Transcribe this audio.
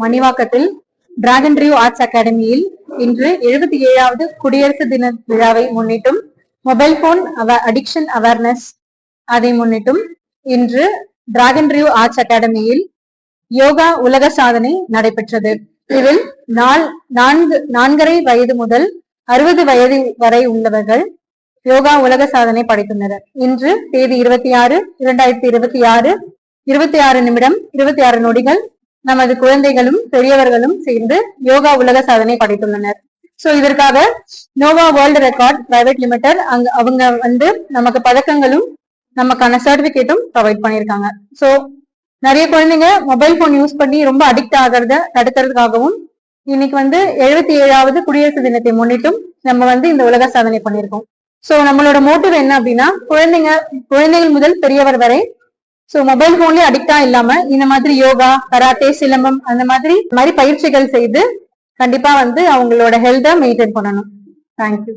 மணிவாக்கத்தில் dragon ரியூ arts அகாடமியில் இன்று 77வது குடியரசு தின விழாவை முன்னிட்டும் மொபைல் போன் அடிக்ஷன் அவேர்னஸ் அதை முன்னிட்டும் இன்று டிராகன் ரியூ ஆர்ட்ஸ் அகாடமியில் யோகா உலக சாதனை நடைபெற்றது. இதில் 4.5 வயது முதல் 60 வயது வரை உள்ளவர்கள் யோகா உலக சாதனை படைத்துள்ளனர். இன்று தேதி 26/2026 26 நிமிடம் 26 நொடிகள் நமது குழந்தைகளும் பெரியவர்களும் சேர்ந்து யோகா உலக சாதனை படைத்துள்ளனர். சோ இதற்காக Nova world record private limited அவங்க நமக்கு பதக்கங்களும் நமக்கான சர்டிபிகேட்டும் ப்ரொவைட் பண்ணியிருக்காங்க. சோ நிறைய குழந்தைங்க மொபைல் போன் யூஸ் பண்ணி ரொம்ப அடிக்ட் ஆகிறத தடுக்கிறதுக்காகவும் இன்னைக்கு 77வது குடியரசு தினத்தை முன்னிட்டும் நம்ம இந்த உலக சாதனை பண்ணியிருக்கோம். சோ நம்மளோட மோட்டிவ் என்ன அப்படின்னா குழந்தைகள் முதல் பெரியவர் வரை சோ மொபைல் போன்லயே அடிக்டா இல்லாம இந்த மாதிரி யோகா, கராத்தே, சிலம்பம் அந்த மாதிரி பயிற்சிகள் செய்து கண்டிப்பா அவங்களோட ஹெல்த்தை மெயின்டைன் பண்ணணும். தேங்க்யூ.